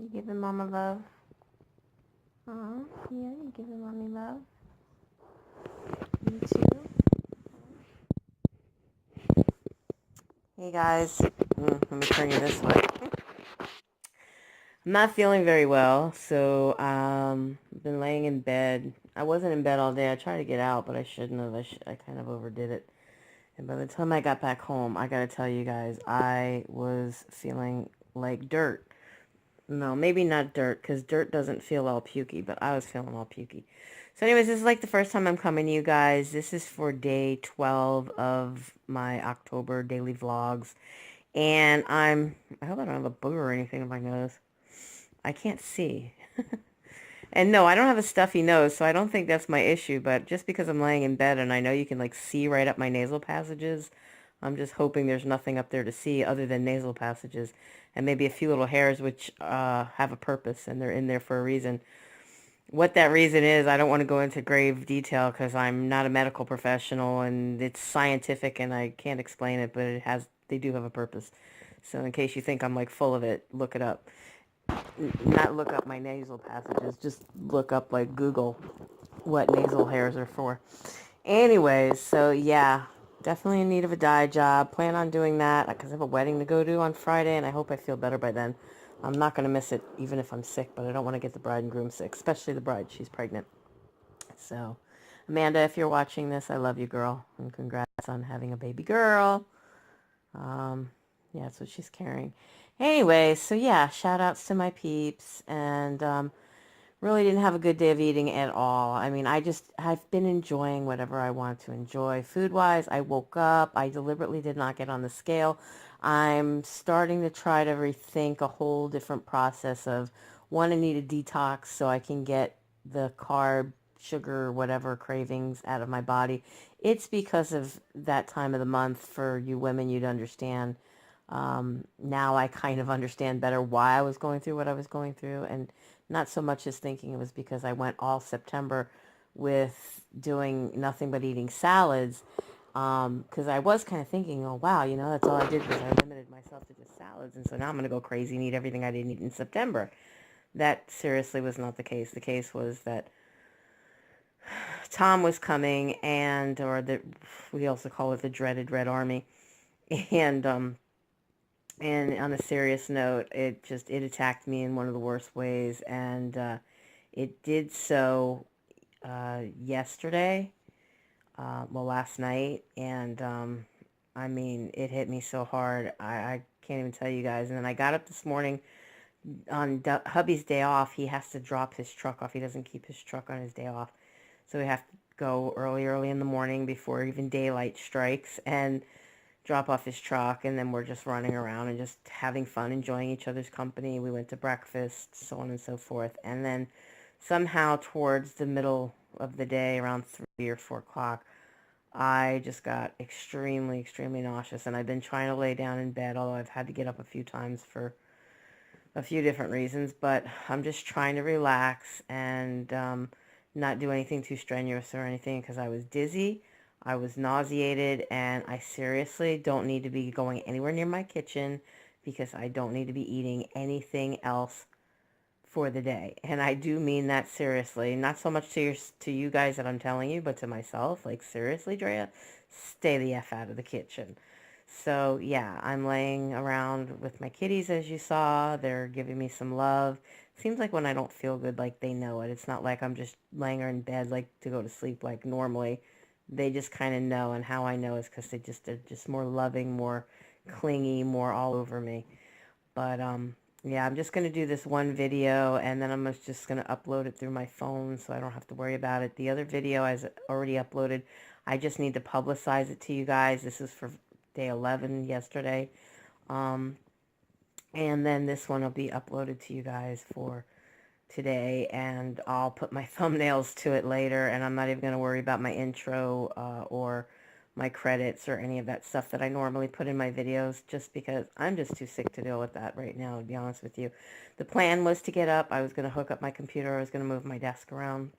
You giving Mama love? Oh, yeah, you giving Mommy love? You too? Hey guys, let me turn you this way. I'm not feeling very well, so I've been laying in bed. I wasn't in bed all day. I tried to get out, but I shouldn't have. I kind of overdid it. And by the time I got back home, I gotta tell you guys, I was feeling like dirt. No, maybe not dirt, because dirt doesn't feel all pukey, but I was feeling all pukey. So anyways, this is like the first time I'm coming to you guys. This is for day 12 of my October daily vlogs. And I hope I don't have a booger or anything in my nose. I can't see. And no, I don't have a stuffy nose, so I don't think that's my issue. But just because I'm laying in bed and I know you can like see right up my nasal passages, I'm just hoping there's nothing up there to see other than nasal passages and maybe a few little hairs which have a purpose and they're in there for a reason. What that reason is, I don't want to go into grave detail because I'm not a medical professional and it's scientific and I can't explain it, but they do have a purpose. So in case you think I'm like full of it, look it up. Not look up my nasal passages, just look up like Google what nasal hairs are for. Anyways, so yeah, definitely in need of a dye job. Plan on doing that because I have a wedding to go to on Friday and I hope I feel better by then. I'm not going to miss it even if I'm sick, but I don't want to get the bride and groom sick, especially the bride. She's pregnant. So, Amanda, if you're watching this, I love you, girl, and congrats on having a baby girl. Yeah, that's what she's carrying. Anyway, so yeah, shout outs to my peeps, and really didn't have a good day of eating at all. I mean, I've been enjoying whatever I want to enjoy. Food-wise, I woke up. I deliberately did not get on the scale. I'm starting to try to rethink a whole different process of, one, I need a detox so I can get the carb, sugar, whatever cravings out of my body. It's because of that time of the month. For you women, you'd understand. Now I kind of understand better why I was going through what I was going through, and not so much as thinking it was because I went all September with doing nothing but eating salads, because I was kind of thinking, oh wow, that's all I did was I limited myself to just salads, and so now I'm going to go crazy and eat everything I didn't eat in September. That seriously was not the case. The case was that Tom was coming, we also call it the dreaded Red Army, and and on a serious note, it attacked me in one of the worst ways, and it did so yesterday, last night, and I mean, it hit me so hard, I can't even tell you guys. And then I got up this morning on hubby's day off. He has to drop his truck off. He doesn't keep his truck on his day off, so we have to go early in the morning before even daylight strikes and drop off his truck, and then we're just running around and just having fun, enjoying each other's company. We went to breakfast, so on and so forth. And then somehow towards the middle of the day, around 3 or 4 o'clock, I just got extremely, extremely nauseous. And I've been trying to lay down in bed, although I've had to get up a few times for a few different reasons. But I'm just trying to relax and not do anything too strenuous or anything, because I was dizzy. I was nauseated, and I seriously don't need to be going anywhere near my kitchen because I don't need to be eating anything else for the day. And I do mean that seriously. Not so much to you guys that I'm telling you, but to myself. Like, seriously, Drea, stay the F out of the kitchen. So, yeah, I'm laying around with my kitties, as you saw. They're giving me some love. Seems like when I don't feel good, like, they know it. It's not like I'm just laying her in bed, like, to go to sleep like normally. They just kind of know, and how I know is because they're just more loving, more clingy, more all over me. But yeah, I'm just going to do this one video, and then I'm just going to upload it through my phone so I don't have to worry about it. The other video I already uploaded. I just need to publicize it to you guys. This is for day 11 yesterday. And then this one will be uploaded to you guys for today, and I'll put my thumbnails to it later, and I'm not even going to worry about my intro or my credits or any of that stuff that I normally put in my videos, just because I'm just too sick to deal with that right now, to be honest with you. The plan was to get up. I was going to hook up my computer. I was going to move my desk around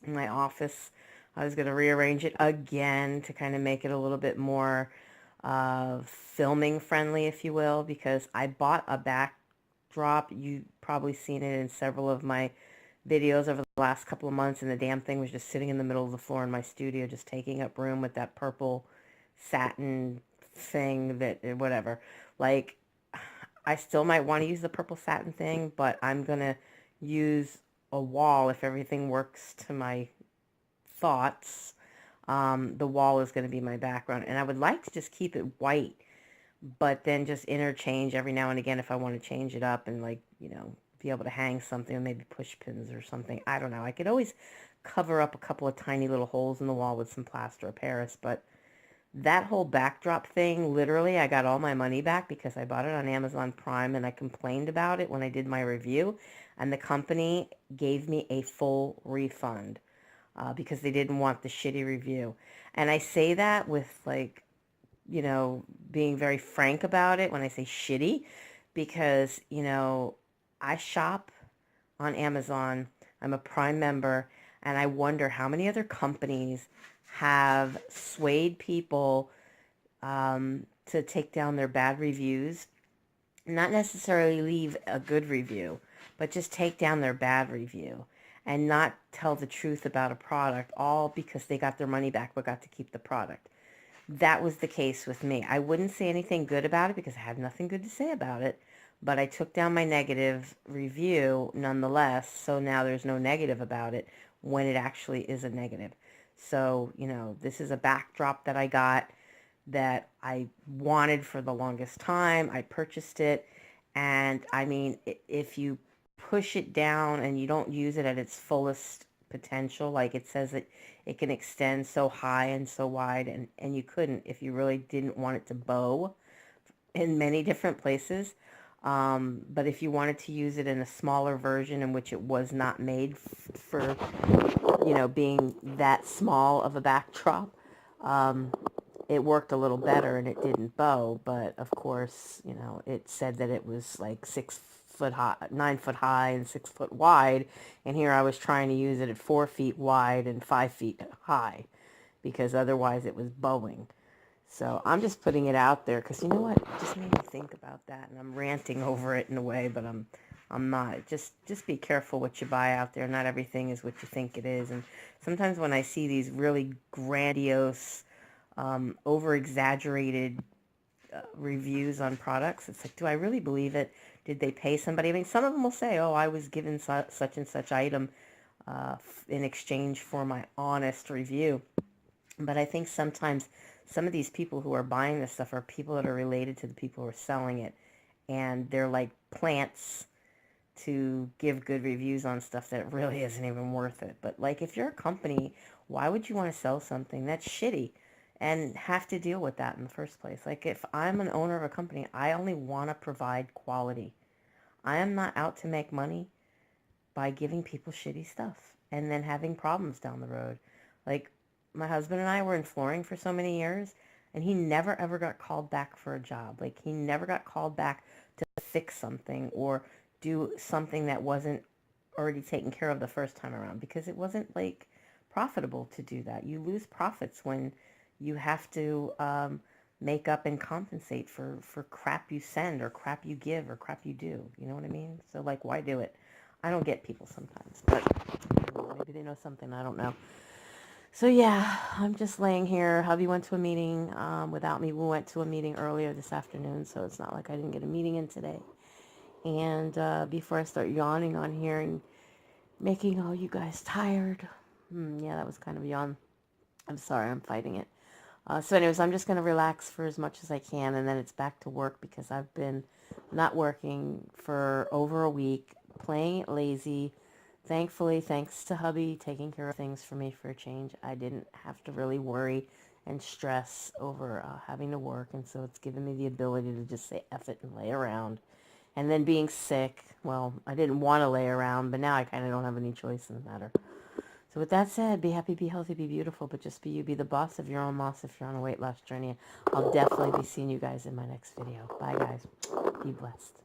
in my office. I was going to rearrange it again to kind of make it a little bit more filming friendly, if you will, because I bought a backdrop. You've probably seen it in several of my videos over the last couple of months, and the damn thing was just sitting in the middle of the floor in my studio, just taking up room with that purple satin thing that, whatever. Like, I still might want to use the purple satin thing, but I'm going to use a wall if everything works to my thoughts. The wall is going to be my background, and I would like to just keep it white, but then just interchange every now and again if I want to change it up and, like, you know, be able to hang something or maybe push pins or something. I don't know. I could always cover up a couple of tiny little holes in the wall with some plaster of Paris, but that whole backdrop thing, literally, I got all my money back because I bought it on Amazon Prime, and I complained about it when I did my review, and the company gave me a full refund because they didn't want the shitty review. And I say that with, like, you know, being very frank about it when I say shitty, because, you know, I shop on Amazon. I'm a Prime member, and I wonder how many other companies have swayed people to take down their bad reviews, not necessarily leave a good review, but just take down their bad review and not tell the truth about a product, all because they got their money back but got to keep the product. That was the case with me. I wouldn't say anything good about it because I had nothing good to say about it, but I took down my negative review nonetheless, so now there's no negative about it when it actually is a negative. So, you know, this is a backdrop that I got that I wanted for the longest time. I purchased it, and I mean, if you push it down and you don't use it at its fullest potential, like it says that it can extend so high and so wide, and you couldn't if you really didn't want it to bow in many different places. But if you wanted to use it in a smaller version in which it was not made for, you know, being that small of a backdrop, it worked a little better and it didn't bow. But of course, you know, it said that it was like 6 foot high, 9 foot high and 6 foot wide. And here I was trying to use it at 4 feet wide and 5 feet high because otherwise it was bowing. So I'm just putting it out there because, you know what, it just made me think about that, and I'm ranting over it in a way, but I'm not. Just be careful what you buy out there. Not everything is what you think it is. And sometimes when I see these really grandiose, over-exaggerated reviews on products, it's like, do I really believe it? Did they pay somebody? I mean, some of them will say, oh, I was given such and such item in exchange for my honest review. But I think sometimes some of these people who are buying this stuff are people that are related to the people who are selling it. And they're like plants to give good reviews on stuff that really isn't even worth it. But like, if you're a company, why would you want to sell something that's shitty and have to deal with that in the first place? Like, if I'm an owner of a company, I only want to provide quality. I am not out to make money by giving people shitty stuff and then having problems down the road. Like, my husband and I were in flooring for so many years, and he never ever got called back for a job. Like, he never got called back to fix something or do something that wasn't already taken care of the first time around, because it wasn't, like, profitable to do that. You lose profits when you have to make up and compensate for crap you send or crap you give or crap you do. You know what I mean? So, like, why do it? I don't get people sometimes, but maybe they know something I don't know. So yeah, I'm just laying here. Hubby went to a meeting without me. We went to a meeting earlier this afternoon, so it's not like I didn't get a meeting in today. And before I start yawning on here and making all you guys tired, yeah, that was kind of a yawn. I'm sorry, I'm fighting it. So anyways, I'm just going to relax for as much as I can, and then it's back to work because I've been not working for over a week, playing it lazy. Thankfully, thanks to hubby taking care of things for me for a change, I didn't have to really worry and stress over having to work, and so it's given me the ability to just say F it and lay around. And then being sick, well, I didn't want to lay around, but now I kind of don't have any choice in the matter. So with that said, be happy, be healthy, be beautiful, but just be you. Be the boss of your own loss if you're on a weight loss journey. I'll definitely be seeing you guys in my next video. Bye, guys. Be blessed.